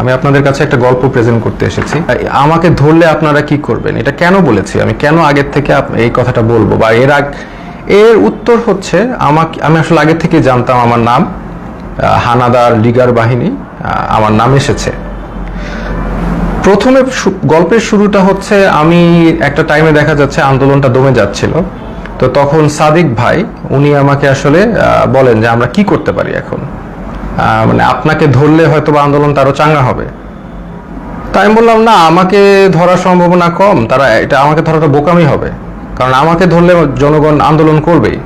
আমি আপনাদের কাছে একটা গল্প প্রেজেন্ট করতে এসেছি। আমাকে ধরলে আপনারা কি করবেন, এটা কেন বলেছি, আমি কেন আগের থেকে এই কথাটা বলবো, বা এর উত্তর হচ্ছে আমি আসলে আগে থেকে জানতাম আমার নাম হানাদার লিগার বাহিনী, আমার নাম এসেছে। প্রথমে গল্পের শুরুটা হচ্ছে, আমি একটা টাইমে দেখা যাচ্ছে আন্দোলনটা দমে যাচ্ছিল, তো তখন সাদিক ভাই উনি আমাকে আসলে বলেন যে আমরা কি করতে পারি এখন, মানে আপনাকে ধরলে হয়তো বা আন্দোলনটা আরো চাঙ্গা হবে। তাই আমি বললাম না, আমাকে ধরার সম্ভাবনা কম, এটা আমাকে ধরাটা বোকামি হবে, কারণ আমাকে ধরলে জনগণ আন্দোলন করবেই।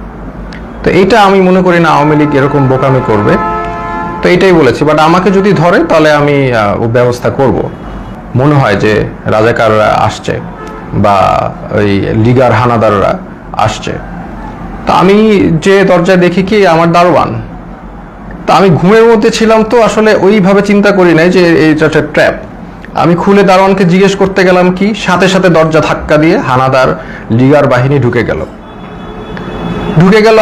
তো এইটা আমি মনে করি না আওয়ামী লীগ এরকম বোকামি করবে, তো এইটাই বলেছি। বাট আমাকে যদি ধরে তাহলে আমি ব্যবস্থা করব। মনে হয় যে রাজাকাররা আসছে বা ওই লিগার হানাদাররা আসছে, তা আমি যে দরজায় দেখি কি আমার দারোয়ান। তা আমি ঘুমের মধ্যে ছিলাম, তো আসলে ওইভাবে চিন্তা করি নাই যে এইটা একটা ট্র্যাপ। আমি খুলে দারোয়ানকে জিজ্ঞেস করতে গেলাম কি, সাথে সাথে দরজা ধাক্কা দিয়ে হানাদার লিগার বাহিনী ঢুকে গেল।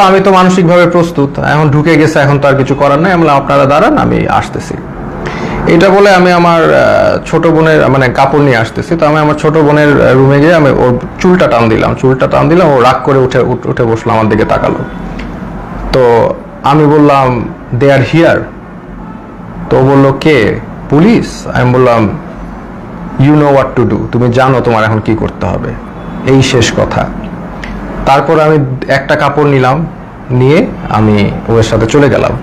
আমি তো মানসিকভাবে প্রস্তুত, এখন ঢুকে গেছে, এখন তো আর কিছু করার নাই। আমি আপনারা দাঁড়ান, আমি আসতেছি। এটা বলে আমি আমার ছোট বোনের মানে কাপড় নিয়ে আসতেছি। তো আমি আমার ছোট বোনের রুমে গিয়ে আমি ওর চুলটা টান দিলাম, ও রাগ করে উঠে বসলো, আমার দিকে তাকালো। তো আমি বললাম দে আর হিয়ার। তো বললো কে? পুলিশ। আমি বললাম you know what to do, তুমি জানো তোমার এখন কি করতে হবে, এই শেষ কথা। তারপর আমি একটা কাপড় নিয়ে আমি ওর সাথে চলে গেলাম।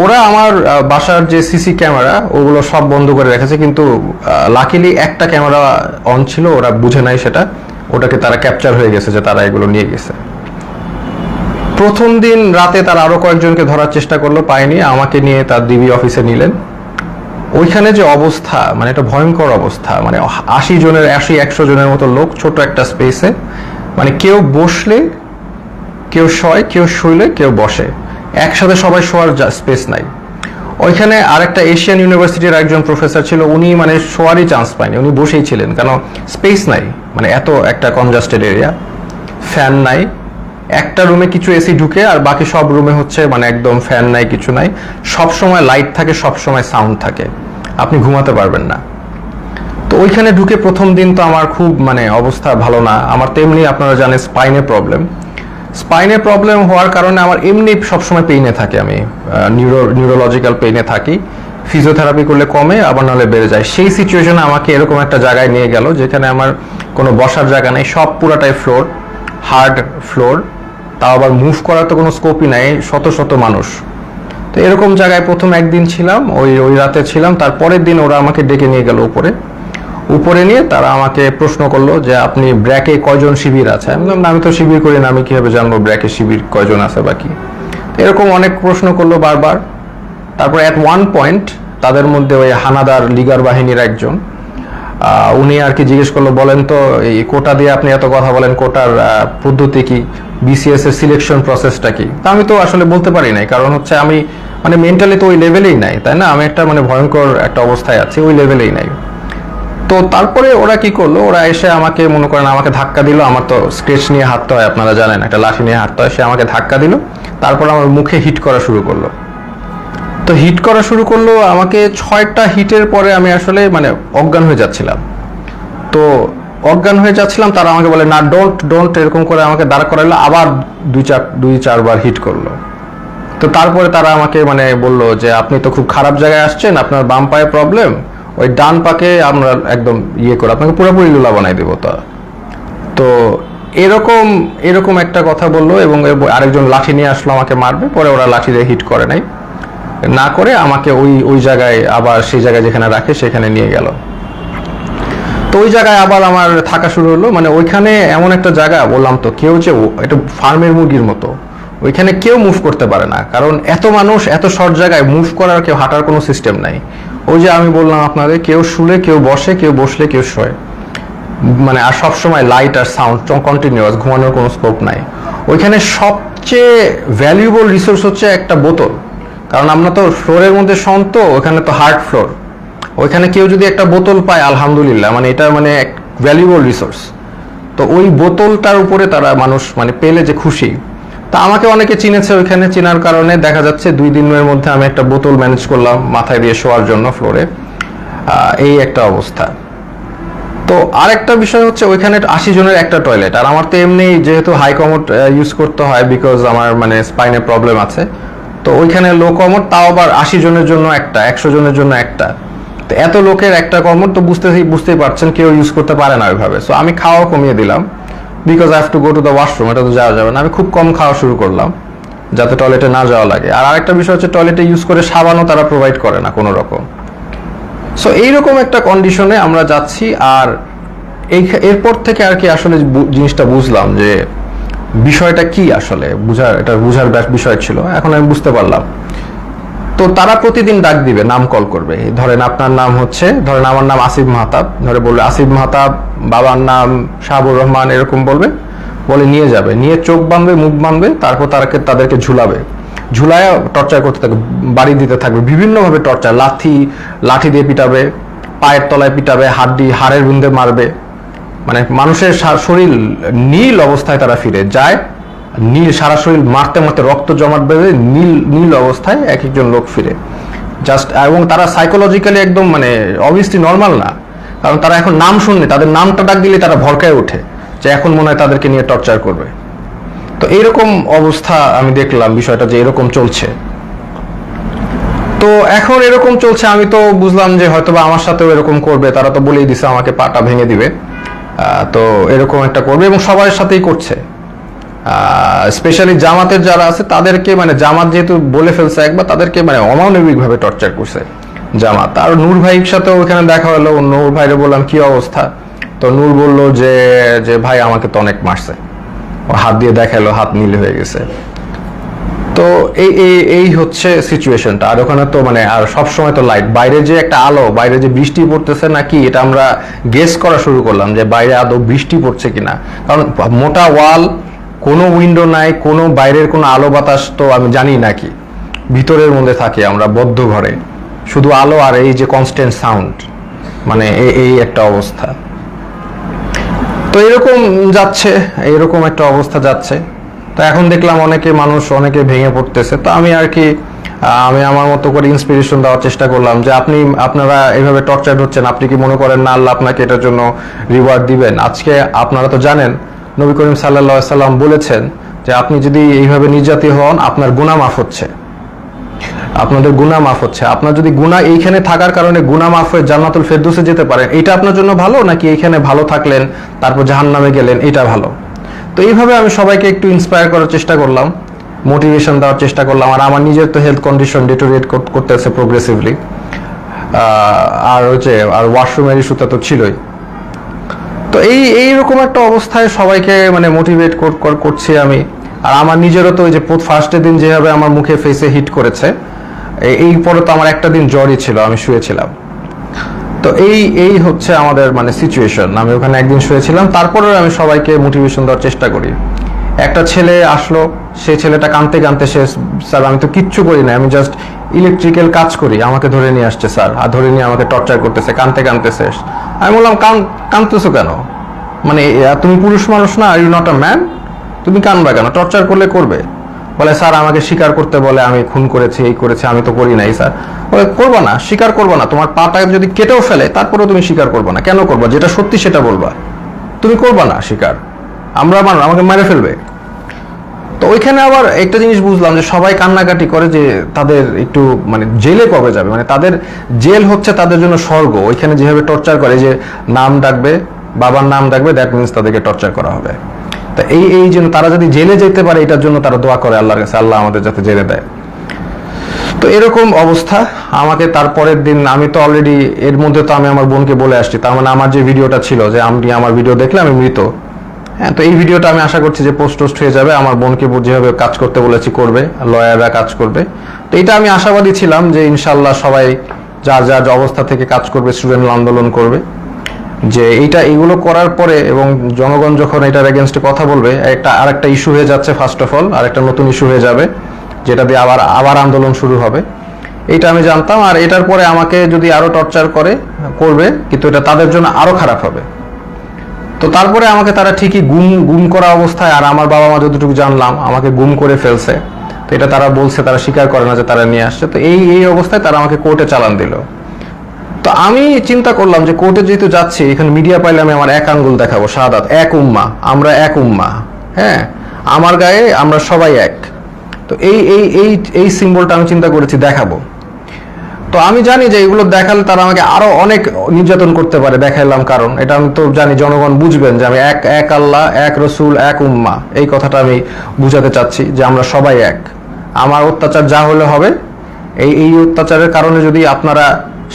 ওরা আমার বাসার যে সিসি ক্যামেরা ওগুলো সব বন্ধ করে রেখেছে, কিন্তু লাকিলি একটা ক্যামেরা অন ছিল, ওরা বুঝে নাই সেটা, ওটাকে তারা ক্যাপচার হয়ে গেছে যে তারা এগুলো নিয়ে গেছে। প্রথম দিন রাতে তারা আরো কয়েকজনকে ধরার চেষ্টা করলো, পায়নি, আমাকে নিয়ে তার ডিবি অফিসে নিলেন। ওইখানে যে অবস্থা, মানে একটা ভয়ঙ্কর অবস্থা, মানে 80-100 জনের মতো লোক ছোট একটা স্পেসে, মানে কেউ বসলে কেউ শয়, কেউ শুইলে কেউ বসে, একসাথে সবাই শোয়ার স্পেস নাই। ওইখানে আরেকটা এশিয়ান ইউনিভার্সিটির একজন প্রফেসর ছিল, উনি মানে শোয়ারই চান্স পায়নি, উনি বসেই ছিলেন, কেন স্পেস নাই, মানে এত একটা কনজাস্টেড এরিয়া, ফ্যান নাই। একটা রুমে কিছু এসি ঢুকে, আর বাকি সব রুমে হচ্ছে মানে একদম ফ্যান নাই, কিছু নাই, সব সময় লাইট থাকে, সব সময় সাউন্ড থাকে, আপনি ঘুমাতে পারবেন না। তো ওইখানে ঢুকে প্রথম দিন তো আমার খুব মানে অবস্থা ভালো না। আমার তেমনি আপনারা জানেন স্পাইনে প্রবলেম হওয়ার কারণে আমার এমনি সবসময় পেইনে থাকে, আমি নিউরোলজিক্যাল পেইনে থাকি। ফিজিওথেরাপি করলে কমে, আবার নাহলে বেড়ে যায়। সেই সিচুয়েশনে আমাকে এরকম একটা জায়গায় নিয়ে গেল যেখানে আমার কোনো বসার জায়গা নেই, সব পুরাটাই ফ্লোর, হার্ড ফ্লোর, তাও আবার মুভ করার তো কোনো স্কোপই নাই, শত শত মানুষ। তো এরকম জায়গায় প্রথম একদিন ছিলাম, ওই রাতে ছিলাম। তারপরের দিন ওরা আমাকে ডেকে নিয়ে গেল উপরে নিয়ে তারা আমাকে প্রশ্ন করলো যে আপনি ব্র্যাকে কয়জন শিবির আছে। আমি বললাম আমি তো শিবির করি না, আমি কিভাবে জানবো ব্র্যাকে শিবির কয়জন আছে বাকি। এরকম অনেক প্রশ্ন করলো বারবার। তারপর অ্যাট ওয়ান পয়েন্ট তাদের মধ্যে ওই হানাদার লিগার বাহিনীর একজন, উনি আর কি জিজ্ঞেস করলো, বলেন তো এই কোটা দিয়ে আপনি এত কথা বলেন, কোটার পদ্ধতি কি, বিসিএস এর সিলেকশন প্রসেসটা কি। তা আমি তো আসলে বলতে পারি নাই, কারণ হচ্ছে আমি মানে মেন্টালি তো ওই লেভেলেই নাই, তাই না, আমি একটা মানে ভয়ঙ্কর একটা অবস্থায় আছি, ওই লেভেলেই নাই। তো তারপরে ওরা কি করলো, ওরা এসে আমাকে মনে করেন আমাকে ধাক্কা দিল। আমার তো স্কেচ নিয়ে হাঁটতে হয়, আপনারা জানেন, একটা লাঠি নিয়ে হাঁটতে হয়। সে আমাকে ধাক্কা দিল, তারপর আমার মুখে হিট করা শুরু করলো। তো হিট করা শুরু করলো আমাকে, 6টা হিটের পরে আমি আসলে মানে অজ্ঞান হয়ে যাচ্ছিলাম। তো অজ্ঞান হয়ে যাচ্ছিলাম, তারা আমাকে বলে না ডোন্ট এরকম করে আমাকে দাঁড় করাইলো, আবার 2-4 বার হিট করলো। তো তারপরে তারা আমাকে মানে বললো যে আপনি তো খুব খারাপ জায়গায় আসছেন, আপনার বাম পায়ে প্রবলেম, ওই ডান পাকে আমরা একদম করে আপনাকে পুরোপুরি লুলা বানাই দেবো। তো এরকম একটা কথা বললো, এবং আরেকজন লাঠি নিয়ে আসলো আমাকে মারবে। পরে ওরা লাঠি দিয়ে হিট করে নাই, না করে আমাকে ওই জায়গায় আবার সেই জায়গায় যেখানে রাখে সেখানে নিয়ে গেল। তো ওই জায়গায় আবার আমার থাকা শুরু হলো। মানে ওইখানে এমন একটা জায়গা, বললাম তো, কেউ যে এটা ফার্মের মুরগির মতো, ওইখানে কেউ মুভ করতে পারে না, কারণ এত মানুষ, এত শর্ট জায়গায় মুভ করার, কেউ হাঁটার কোনো সিস্টেম নাই। ওই যে আমি বললাম আপনাদের, কেউ শুলে, কেউ বসে, কেউ বসলে, কেউ শোয়, মানে আর সবসময় লাইট আর সাউন্ড কন্টিনিউয়াস, ঘুমানোর কোনো স্কোপ নাই। ওইখানে সবচেয়ে ভ্যালুয়েবল রিসোর্স হচ্ছে একটা বোতল, কারণ আমরা তো ফ্লোরের মধ্যে শোন, তো ওখানে তো হার্ড ফ্লোর, ওইখানে কেউ যদি একটা বোতল পায় আলহামদুলিল্লাহ, মানে এটা মানে ভ্যালুয়েবল রিসোর্স। তো ওই বোতলটার উপরে তারা মানুষ মানে পেলে যে খুশি। তা আমাকে অনেকে চিনেছে ওইখানে, চেনার কারণে দেখা যাচ্ছে 2 দিনের মধ্যে আমি একটা বোতল ম্যানেজ করলাম মাথায় দিয়ে শোয়ার জন্য ফ্লোরে। এই একটা অবস্থা। তো আরেকটা বিষয় হচ্ছে ওইখানে 80 জনের একটা টয়লেট, আর আমার তো এমনি যেহেতু হাই কমোড ইউজ করতে হয় বিকজ আমার মানে স্পাইনে প্রবলেম আছে, তো ওইখানে লো কমোড, তাও আবার 80 জনের জন্য একটা, 100 জনের জন্য একটা। তো এত লোকের একটা কমোড তো বুঝতেই পারছেন কেউ ইউজ করতে পারে না ওইভাবে। সো আমি খাওয়া কমিয়ে দিলাম because I have to go to the washroom, এটা তো যাওয়া যাবে না। আমি খুব কম খাওয়া শুরু করলাম যাতে টয়লেটে না যাওয়া লাগে। আর আরেকটা বিষয় হচ্ছে টয়লেটে ইউজ করে সাবানও তারা প্রোভাইড করে না কোনো রকম। সো এইরকম একটা কন্ডিশনে আমরা যাচ্ছি। আর এরপর থেকে আর কি আসলে জিনিসটা বুঝলাম যে বিষয়টা কি আসলে, বুঝার বিষয় ছিল, এখন আমি বুঝতে পারলাম। তো তারা প্রতিদিন ডাক দিবে, নাম কল করবে। ধরেন আপনার নাম হচ্ছে, ধরেন আমার নাম আসিফ মাহতাব, ধরে বলবে আসিফ মাহতাব, বাবার নাম শাহাবুর রহমান, এরকম বলবে, বলে নিয়ে যাবে, নিয়ে চোখ বাঁধবে, মুখ বাঁধবে, তারপর তাদেরকে ঝুলায় টর্চার করতে থাকবে, বাড়ি দিতে থাকবে বিভিন্নভাবে টর্চার, লাঠি দিয়ে পিটাবে, পায়ের তলায় পিটাবে, হাড়ের বিন্দে মারবে। মানে মানুষের শরীর নীল অবস্থায় তারা ফিরে যায়, সারা শরীর মারতে মারতে রক্ত জমাট বেঁধে নীল অবস্থায় এক একজন লোক ফিরে জাস্ট। এবং তারা সাইকোলজিক্যালি একদম মানে অবভিয়াসলি নর্মাল না, কারণ তারা এখন নাম শুনলে, তাদের নামটা ডাক দিলে তারা ভরকায় ওঠে যে এখন মনে হয় তাদেরকে নিয়ে টর্চার করবে। তো এইরকম অবস্থা আমি দেখলাম বিষয়টা যে এরকম চলছে। তো এখন এরকম চলছে, আমি তো বুঝলাম যে হয়তোবা আমার সাথেও এরকম করবে, তারা তো বলেই দিছে আমাকে পাটা ভেঙে দিবে। তো এরকম একটা করবে এবং সবার সাথেই করছে। স্পেশালি জামাতের যারা আছে তাদেরকে, মানে জামাত যেহেতু বলে ফেলছে একবার, তাদেরকে মানে অমানবিকভাবে টর্চার করছে জামাত। আর নূর ভাইয়ের সাথেও ওখানে দেখা হলো, নূর ভাইরে বললাম কি অবস্থা, তো নূর বলল যে ভাই আমাকে তো অনেক মারছে, হাত দিয়ে দেখালো, হাত নীল হয়ে গেছে। তো এই হচ্ছে সিচুয়েশনটা। আর ওখানে তো মানে আর সবসময় তো লাইট, বাইরে যে একটা আলো, বাইরে যে বৃষ্টি পড়তেছে নাকি এটা আমরা গেস করা শুরু করলাম যে বাইরে আদৌ বৃষ্টি পড়ছে কিনা, কারণ মোটা ওয়াল, কোনো উইন্ডো নাই, কোনো বাইরের কোনো আলো বাতাস তো আমি জানি নাকি, ভিতরের মধ্যে থাকি আমরা বদ্ধ ঘরে, শুধু আলো আর এই যে কনস্ট্যান্ট সাউন্ড, মানে এই একটা অবস্থা। তো এরকম যাচ্ছে, এরকম একটা অবস্থা যাচ্ছে। তো এখন দেখলাম অনেকে ভেঙে পড়তেছে। তো আমি আর কি আমি আমার মতো করে ইন্সপিরেশন দেওয়ার চেষ্টা করলাম যে আপনারা এইভাবে টর্চার হচ্ছেন, আপনি কি মনে করেন না আল্লাহ আপনাকে এটার জন্য রিওয়ার্ড দিবেন? আজকে আপনারা তো জানেন নবী করিম সাল্লাল্লাহু আলাইহি সাল্লাম বলেছেন যে আপনি যদি এইভাবে নির্যাতিত হন আপনার গুনাহ মাফ হচ্ছে, আপনাদের গুনাহ মাফ হচ্ছে। আপনার যদি গুনাহ এইখানে থাকার কারণে গুনাহ মাফ হয়ে জান্নাতুল ফেরদৌসে যেতে পারেন, এটা আপনার জন্য ভালো, নাকি এইখানে ভালো থাকলেন তারপর জাহান্নামে গেলেন, এটা ভালো? তো এইভাবে আমি সবাইকে একটু ইন্সপায়ার করার চেষ্টা করলাম, মোটিভেশন দেওয়ার চেষ্টা করলাম। আর আমার নিজের তো হেলথ কন্ডিশন ডিটোরিয়েট করতেছে প্রোগ্রেসিভলি, আর ওয়াশরুমের ইস্যুটা তো ছিলই। তো এইরকম একটা অবস্থায় সবাইকে মানে মোটিভেট করছি আমি। আর আমার নিজেরও তো ওই যে ফার্স্টের দিন যেভাবে আমার মুখে ফেসে হিট করেছে, এই পরে তো আমার একটা দিন জ্বরই ছিল, আমি শুয়েছিলাম। তো এই হচ্ছে আমাদের মানে সিচুয়েশন। আমি ওখানে একদিন শুয়েছিলাম, তারপরে আমি সবাইকে মোটিভেশন দেওয়ার চেষ্টা করি। একটা ছেলে আসলো, সেই ছেলেটা কাঁদতে কাঁদতে, স্যার আমি তো কিচ্ছু করি না, আমি জাস্ট ইলেকট্রিক্যাল কাজ করি, আমাকে ধরে নিয়ে আসছে স্যার, আর ধরে নিয়ে আমাকে টর্চার করতেছে, কাঁদতে কাঁদতে শেষ। আমি বললাম কাঁদতেছো কেন, মানে তুমি পুরুষ মানুষ না, are you not a man, তুমি কাঁদবা কেন? টর্চার করলে করবে। বলে স্যার আমাকে স্বীকার করতে বলে, আমি খুন করেছি, এই করেছি, আমি তো করি নাই স্যার। বলে করবা না, স্বীকার করবা না, তোমার পাটা যদি কেটেও ফেলে তারপরেও তুমি স্বীকার করবা না। কেন করবা? যেটা সত্যি সেটা বলবা, তুমি করবা না স্বীকার, আমাকে মেরে ফেলবে। তো ওইখানে আবার একটা জিনিস বুঝলাম যে সবাই কান্নাকাটি করে যে তাদের একটু মানে জেলে কবে যাবে, মানে তাদের জেল হচ্ছে তাদের জন্য স্বর্গ। ওইখানে যেভাবে টর্চার করে, যে নাম ডাকবে, বাবার নাম ডাকবে, দ্যাট মিনস তাদেরকে টর্চার করা হবে। তা এই জন্য তারা যদি জেলে যেতে পারে, এটার জন্য তারা দোয়া করে আল্লাহর কাছে, আল্লাহ আমাদের যাতে জেলে দেয়। তো এরকম অবস্থা। আমাকে তারপরের দিন, আমি তো অলরেডি এর মধ্যে তো আমি আমার বোনকে বলে আসছি, তার মানে আমার যে ভিডিওটা ছিল যে আমি আমার ভিডিও দেখলে আমি মৃত, হ্যাঁ, তো এই ভিডিওটা আমি আশা করছি যে পোস্ট হয়ে যাবে। আমার বোনকে যেভাবে কাজ করতে বলেছি করবে, লয়াররা কাজ করবে। তো এটা আমি আশাবাদী ছিলাম যে ইনশাল্লাহ সবাই যার যার অবস্থা থেকে কাজ করবে, স্টুডেন্ট আন্দোলন করবে, যে এইগুলো করার পরে এবং জনগণ যখন এটার এগেনস্টে কথা বলবে, আরেকটা ইস্যু হয়ে যাচ্ছে, ফার্স্ট অফ অল আরেকটা নতুন ইস্যু হয়ে যাবে, যেটা দিয়ে আবার আন্দোলন শুরু হবে। এইটা আমি জানতাম। আর এটার পরে আমাকে যদি আরো টর্চার করবে, কিন্তু এটা তাদের জন্য আরো খারাপ হবে। তো তারপরে আমাকে তারা ঠিকই গুম করা অবস্থায়, আর আমার বাবা মা যতটুকু জানলাম আমাকে গুম করে ফেলছে। তো এটা তারা বলছে, তারা স্বীকার করে না যে তারা নিয়ে আসছে। তো এই অবস্থায় তারা আমাকে কোর্টে চালান দিল। তো আমি চিন্তা করলাম যে কোর্টে যেহেতু যাচ্ছি, এখানে মিডিয়া পাইলে আমি আমার এক আঙ্গুল দেখাবো, শাহাদাত, এক উম্মা, আমরা এক উম্মা, হ্যাঁ, আমার গায়ে আমরা সবাই এক। তো এই সিম্বলটা আমি চিন্তা করেছি দেখাবো। তো আমি জানি যে এগুলো দেখালে তারা আমাকে আরো অনেক নির্যাতন করতে পারে, দেখাইলাম, কারণ এটা আমি তো জানি জনগণ বুঝবেন যে আমি এক এক আল্লাহ, এক রসুল, এক উম্মা, এই কথাটা আমি বুঝাতে চাচ্ছি যে আমরা সবাই এক। আমার অত্যাচার যা হলে হবে, এই অত্যাচারের কারণে যদি আপনারা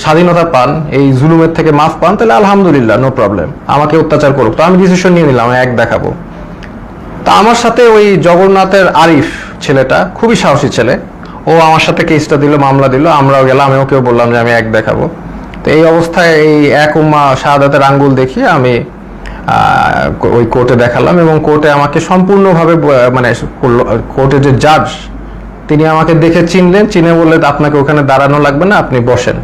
স্বাধীনতা পান, এই জুলুমের থেকে মাফ পান, তাহলে আলহামদুলিল্লাহ, নো প্রবলেম, আমাকে অত্যাচার করুক। তো আমি ডিসিশন নিয়ে নিলাম, এক দেখাবো। তা আমার সাথে ওই জগন্নাথের আরিফ ছেলেটা খুবই সাহসী ছেলে, ও আমার সাথে কেসটা দিল, মামলা দিল, আমরাও গেলাম, আমি ওকেও বললাম যে আমি এক দেখাবো। তো এই অবস্থায় এই এক উম্মা শাহাদাতের আঙ্গুল দেখিয়ে আমি ওই কোর্টে দেখালাম, এবং কোর্টে আমাকে সম্পূর্ণভাবে মানে কোর্টের যে জাজ, তিনি আমাকে দেখে চিনলেন, চিনে বললেন আপনাকে ওখানে দাঁড়ানো লাগবে না, আপনি বসেন।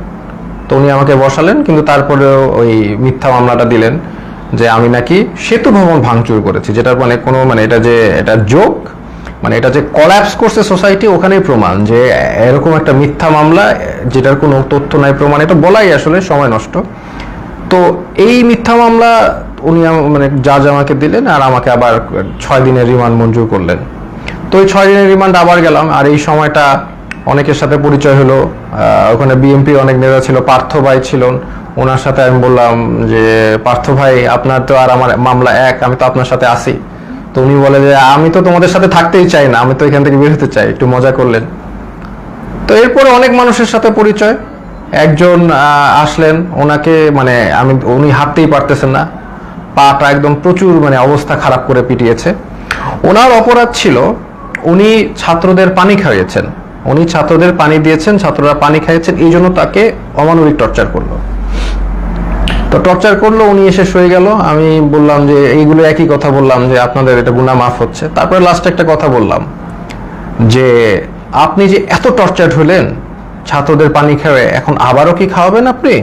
তো উনি আমাকে বসালেন, কিন্তু তারপরেও ওই মিথ্যা মামলাটা দিলেন যে আমি নাকি সেতু ভবন ভাঙচুর করেছি, যেটা মানে কোনো মানে এটা জোক, মানে এটা যে কলাপস করছে সোসাইটি, ওখানেই প্রমাণ যে এরকম একটা মিথ্যা মামলা যেটার কোনো তথ্য নাই, প্রমাণ, এটা বলাই আসলে সময় নষ্ট। তো এই মিথ্যা মামলা উনি মানে জাজ আমাকে দিলেন, আর আমাকে আবার 6 দিনের রিমান্ড মঞ্জুর করলেন। তো ওই 6 দিনের রিমান্ড আবার গেলাম, আর এই সময়টা অনেকের সাথে পরিচয় হলো। ওখানে বিএনপি অনেক নেতা ছিল, পার্থ ভাই ছিলেন, ওনার সাথে আমি বললাম যে পার্থ ভাই, আপনার তো আর আমার মামলা এক, আমি তো আপনার সাথে আছি। তো উনি বলে যে আমি তো তোমাদের সাথে থাকতেই চাই না, আমি তো এখান থেকে বের হতে চাই, একটু মজা করলেন। তো এরপরে অনেক মানুষের সাথে পরিচয়। একজন আসলেন, ওনাকে মানে উনি হাঁটতেই পারতেছেন না, পাটা একদম প্রচুর মানে অবস্থা খারাপ করে পিটিয়েছে। ওনার অপরাধ ছিল উনি ছাত্রদের পানি খাইয়েছেন, উনি ছাত্রদের পানি দিয়েছেন, ছাত্ররা পানি খাইয়েছেন, এই জন্য তাকে অমানবিক টর্চার করলো। তো টর্চার করলো, উনি এসে শুয়ে গেল। আমি বললাম যে এইগুলো একই কথা বললাম যে আপনাদের এটা গুনাহ মাফ হচ্ছে। তারপরে লাস্টে একটা কথা বললাম যে আপনি যে এত টর্চার হলেন ছাত্রদের পানি খাওয়াবে, এখন আবারও কি খাওয়াবেন আপনি?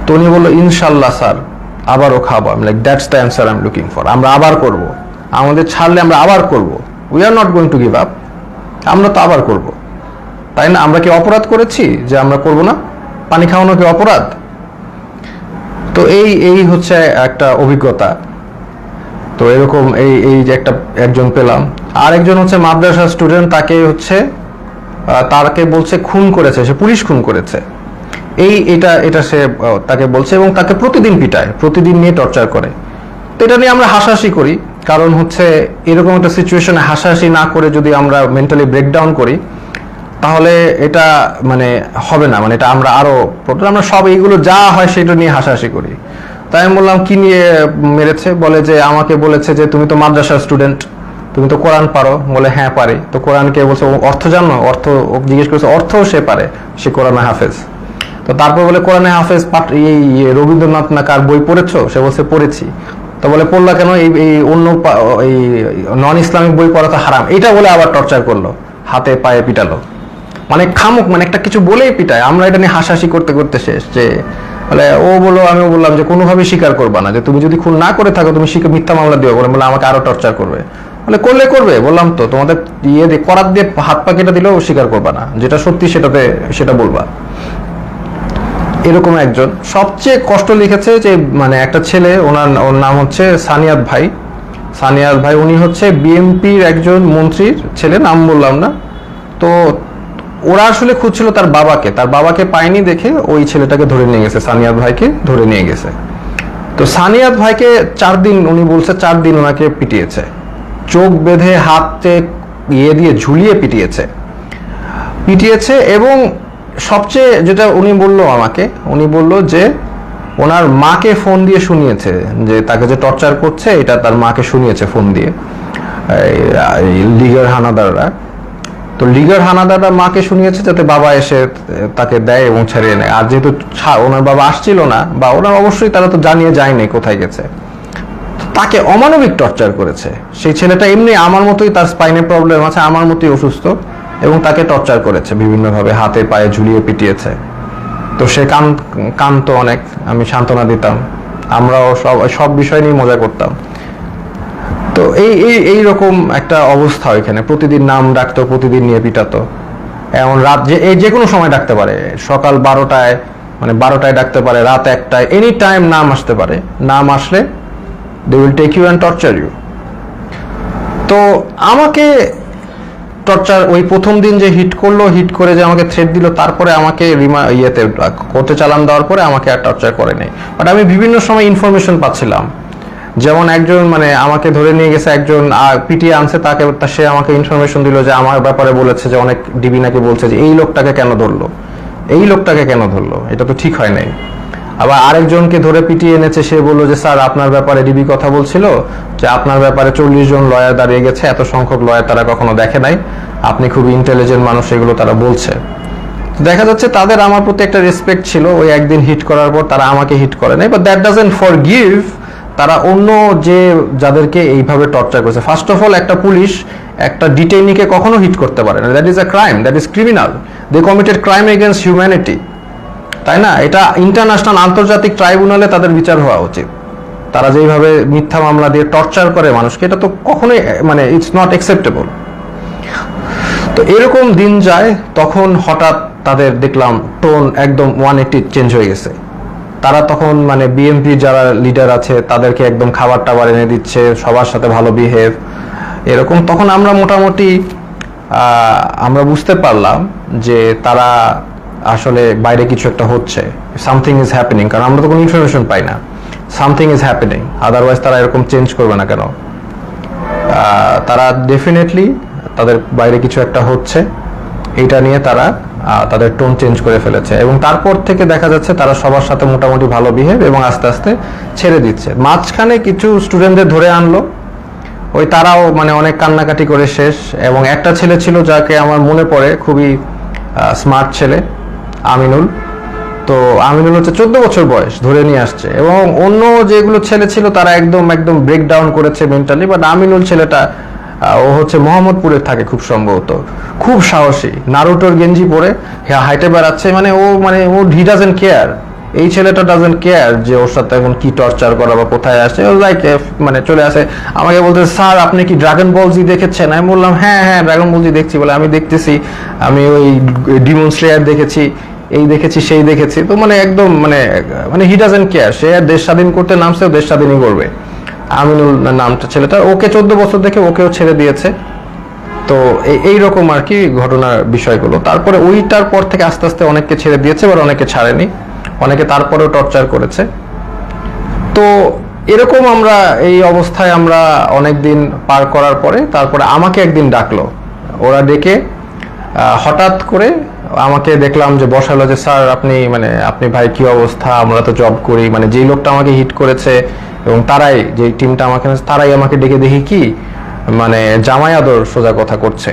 তো উনি বললো ইনশাল্লাহ স্যার, আবারও খাওয়াবো। আমি like that's the answer I am looking for. আমরা আবার করব, আমাদের ছাড়লে আমরা আবার করব, we are not going to give up. আমরা তো আবার করব, তাই না? আমরা কি অপরাধ করেছি যে আমরা করব না? পানি খাওয়ানো কি অপরাধ? তো এই হচ্ছে একটা অভিজ্ঞতা। তো এরকম এই যে একজন পেলাম। আরেকজন হচ্ছে মাদ্রাসা স্টুডেন্ট, তাকে হচ্ছে তাকে বলছে খুন করেছে, সে পুলিশ খুন করেছে, এটা সে তাকে বলছে, এবং তাকে প্রতিদিন পিটায়, প্রতিদিন নিয়ে টর্চার করে। তো এটা নিয়ে আমরা হাসাহাসি করি, কারণ হচ্ছে এরকম একটা সিচুয়েশনে হাসাহাসি না করে যদি আমরা মেন্টালি ব্রেকডাউন করি, তাহলে এটা মানে হবে না, মানে এটা আমরা আমরা সব এইগুলো যা হয় সেটা নিয়ে হাসাহাসি করি। তাই আমি বললাম কি নিয়ে মেরেছে? বলে যে আমাকে বলেছে যে তুমি তো মাদ্রাসার স্টুডেন্ট, তুমি তো কোরআন পারো। বলে হ্যাঁ পারি। তো কোরআনকে বলছে অর্থ জানো? অর্থ জিজ্ঞেস করেছে, অর্থও সে পারে, সে কোরআনে হাফেজ। তো তারপর বলে কোরআনে হাফেজ এই রবীন্দ্রনাথ না কার বই পড়েছো? সে বলছে পড়েছি। তো বলে পড়লা কেন? এই অন্য এই নন ইসলামিক বই পড়া তো হারাম, এটা বলে আবার টর্চার করলো, হাতে পায়ে পিটালো, মানে খামুক, মানে একটা কিছু বলেই পিটায়। আমরা এটা নিয়ে হাসাহাসি করতে করতে শেষ। যে বলে ও বললো, আমিও বললাম যে কোনোভাবেই স্বীকার করবা না, যে তুমি যদি খুন না করে থাকো তুমি মিথ্যা মামলা দিও। বলে আমাকে আরো টর্চার করবে। বলে করবে, বললাম তো তোমাদের করাত দিয়ে হাত পা কেটে দিলেও স্বীকার করবা না, যেটা সত্যি সেটা বলবা। এরকম একজন। সবচেয়ে কষ্ট লিখেছে যে মানে একটা ছেলে, ওর নাম হচ্ছে সানিয়াত ভাই, উনি হচ্ছে বিএনপির একজন মন্ত্রীর ছেলে, নাম বললাম না। তো ওরা আসলে খুঁজছিল তার বাবাকে পায়নি দেখে ওই ছেলেটাকে ধরে নিয়ে গেছে, সানিয়াত ভাইকে ধরে নিয়ে গেছে। তো সানিয়াত ভাইকে 4 দিন, উনি বলছে 4 দিন ওনাকে পিটিয়েছে, চোখ বেঁধে হাতে দিয়ে ঝুলিয়ে পিটিয়েছে। এবং সবচেয়ে যেটা উনি বললো যে ওনার মাকে ফোন দিয়ে শুনিয়েছে যে তাকে যে টর্চার করছে, এটা তার মাকে শুনিয়েছে ফোন দিয়ে লিগার হানাদাররা। তো লিগার হানাদাররা মাকে শুনিয়েছে যাতে বাবা এসে তাকে দেয় এবং ছেড়ে নেয়। আর যেহেতু ওনার বাবা আসছিল না, বা ওনার অবশ্যই তারা তো জানিয়ে যায়নি কোথায় গেছে, তাকে অমানবিক টর্চার করেছে। সেই ছেলেটা এমনি আমার মতোই, তার স্পাইনে প্রবলেম আছে, আমার মতোই অসুস্থ, এবং তাকে টর্চার করেছে বিভিন্নভাবে, হাতে পায়ে ঝুলিয়ে পিটিয়েছে। তো সে কানতো অনেক, আমি সান্ত্বনা দিতাম, আমরাও সব বিষয় নিয়ে মজা করতাম। তো এইরকম একটা অবস্থা ওইখানে, প্রতিদিন নাম ডাকতো, প্রতিদিন নিয়ে পিটাতো। এমন রাত যে কোনো সময় ডাকতে পারে, সকাল 12টায়, মানে 12টায় ডাকতে পারে, রাত 1টায়, এনি টাইম নাম আসতে পারে। নাম আসলে they will take you and torture you. তো আমাকে টর্চার ওই প্রথম দিন যে হিট করলো, হিট করে যে আমাকে থ্রেট দিল, তারপরে আমাকে কোর্টে চালান দেওয়ার পরে আমাকে আর টর্চার করে নাই। বাট আমি বিভিন্ন সময় ইনফরমেশন পাচ্ছিলাম, যেমন একজন মানে আমাকে ধরে নিয়ে গেছে, একজন পিটিয়ে আনছে, সে আমাকে ইনফরমেশন দিল যে আমার ব্যাপারে বলেছে যে অনেক ডিবি নাকি বলছে যে এই লোকটাকে কেন ধরলো, এটা তো ঠিক হয় নাই। আবার আরেকজনকে ধরে পিটিয়ে এনেছে, সে বললো যে স্যার আপনার ব্যাপারে ডিবি কথা বলছিল যে আপনার ব্যাপারে 40 জন লয়ার দাঁড়িয়ে গেছে, এত সংখ্যক লয়ার তারা কখনো দেখে নাই, আপনি খুবই ইন্টেলিজেন্ট মানুষ, এগুলো তারা বলছে। দেখা যাচ্ছে তাদের আমার প্রতি একটা রেসপেক্ট ছিল। ওই একদিন হিট করার পর তারা আমাকে হিট করে নাই, বাট দ্যাট ডাজন্ট ফরগিভ তারা অন্য যাদেরকে এইভাবে টর্চার করেছে। ফার্স্ট অফ অল, একটা পুলিশ একটা ডিটেইনিকে কখনো হিট করতে পারে না। That is a crime, that is criminal, they committed crime against humanity, তাই না? এটা ইন্টারন্যাশনাল, আন্তর্জাতিক ট্রাইব্যুনালে তাদের বিচার হওয়া উচিত। তারা যেভাবে মিথ্যা মামলা দিয়ে টর্চার করে মানুষকে, এটা তো কখনোই মানে ইটস নট অ্যাকসেপ্টেবল। তো এরকম দিন যায়, তখন হঠাৎ তাদের দেখলাম টোন একদম 180 চেঞ্জ হয়ে গেছে। তারা তখন মানে বিএনপি যারা লিডার আছে তাদেরকে একদম খাবার টাবার এনে দিচ্ছে, সবার সাথে ভালো বিহেভ, এরকম। তখন আমরা মোটামুটি আমরা বুঝতে পারলাম যে তারা আসলে বাইরে কিছু একটা হচ্ছে, সামথিং ইজ হ্যাপেনিং, কারণ আমরা তো কোনো ইনফরমেশন পাই না। সামথিং ইজ হ্যাপেনিং, আদারওয়াইজ তারা এরকম চেঞ্জ করবে না কেন? তারা ডেফিনেটলি তাদের বাইরে কিছু একটা হচ্ছে, এইটা নিয়ে তারা তাদের টোন চেঞ্জ করে ফেলেছে। এবং তারপর থেকে দেখা যাচ্ছে তারা সবার সাথে মোটামুটি ভালো বিহেভ, এবং আস্তে আস্তে ছেড়ে দিচ্ছে। মাঝখানে কিছু স্টুডেন্টদের ধরে আনলো, ওই তারাও মানে অনেক কান্নাকাটি করে শেষ। এবং একটা ছেলে ছিল যাকে আমার মনে পড়ে, খুবই স্মার্ট ছেলে, আমিনুল। তো আমিনুল হচ্ছে 14 বছর বয়স, ধরে নিয়ে আসছে। এবং অন্য যেগুলো ছেলে ছিল তারা একদম ব্রেকডাউন করেছে মেন্টালি, বাট আমিনুল ছেলেটা ও হচ্ছে মোহাম্মদপুরে থাকে খুব সম্ভবত, খুব সাহসী, নারুটোর গেঞ্জি পরে হাইটে বেড়াচ্ছে, মানে ও হি ডাজন্ট কেয়ার। এই ছেলেটা ডাজন্ট কেয়ার যে ওর সাথে এখন কি টর্চার করা বা কোথায় আসে, ও লাইক মানে চলে আসে। আমাকে বলতে, স্যার আপনি কি ড্রাগন বল জি দেখেছেন? আমি বললাম হ্যাঁ ড্রাগন বল জি দেখছি। বলে আমি দেখতেছি, আমি ওই ডিমন স্লেয়ার দেখেছি, এই দেখেছি, সেই দেখেছি। তো মানে একদম মানে হি ডাজন্ট কেয়ার, সে দেশ স্বাধীন করতে নামছে, দেশ স্বাধীনই করবে। আমিনুল নামটা ছেলেটা, ওকে 14 বছর দেখে ওকেও ছেড়ে দিয়েছে। তো এইরকম আর কি ঘটনার বিষয়গুলো। তারপরে ওইটার পর থেকে আস্তে আস্তে অনেককে ছেড়ে দিয়েছে, বা অনেকে ছাড়েনি, অনেকে তারপরেও টর্চার করেছে। তো এরকম আমরা এই অবস্থায় আমরা অনেকদিন পার করার পরে তারপরে আমাকে একদিন ডাকলো, ওরা ডেকে হঠাৎ করে আমাকে দেখলাম যে বসালো, যে স্যার আপনি ভাই কি অবস্থা, আমরা তো জব করি, মানে যেই লোকটা আমাকে হিট করেছে এবং তারাই যে টিমটা আমাকে, তারাই আমাকে ডেকে দেখি কি মানে জামাই আদর সোজা কথা করছে।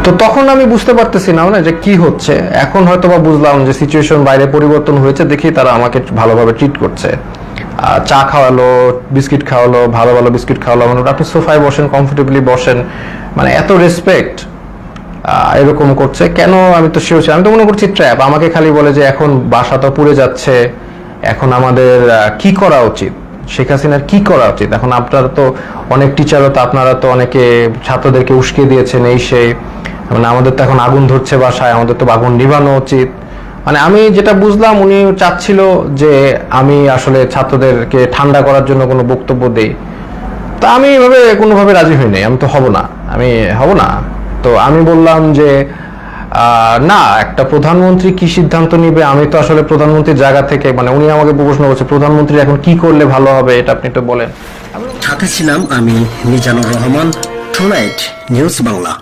তো তখন আমি বুঝতে পারতেছি না যে কি হচ্ছে। এখন হয়তো বা বুঝলাম যে সিচুয়েশন বাইরে পরিবর্তন হয়েছে, দেখি তারা আমাকে ভালোভাবে ট্রিট করছে। চা খাওয়ালো, বিস্কিট খাওয়ালো, ভালো ভালো বিস্কিট খাওয়ালো, মানে আপনি সোফায় বসেন, কমফোর্টেবলি বসেন, মানে এত রেসপেক্ট। এরকম করছে কেন? আমি তো শিওর, আমি তো মনে করছি ট্র্যাপ। আমাকে খালি বলে যে এখন বাসা তো পুড়ে যাচ্ছে, এখন আমাদের কি করা উচিত, শেখ হাসিনার কি করা উচিত। এখন আপনারা তো অনেক টিচারও তো, আপনারা তো অনেকে ছাত্রদেরকে উস্কে দিয়েছেন, এই সেই, মানে আমাদের তো এখন আগুন ধরছে বাসায়, আমাদের তো আগুন নিভানো উচিত। মানে আমি যেটা বুঝলাম, উনি চাচ্ছিল যে আমি আসলে ছাত্রদেরকে ঠান্ডা করার জন্য কোনো বক্তব্য দেই। তা আমি এভাবে কোনোভাবে রাজি হই নাই, আমি তো হব না। তো আমি বললাম যে না, একটা প্রধানমন্ত্রী কি সিদ্ধান্ত নিবে, আমি তো আসলে প্রধানমন্ত্রীর জায়গা থেকে, মানে উনি আমাকে প্রশ্ন করছে প্রধানমন্ত্রী এখন কি করলে ভালো হবে, এটা আপনি তো বলেন। সাথে ছিলাম আমি মিজানুর রহমান, টুনাইট নিউজ বাংলা।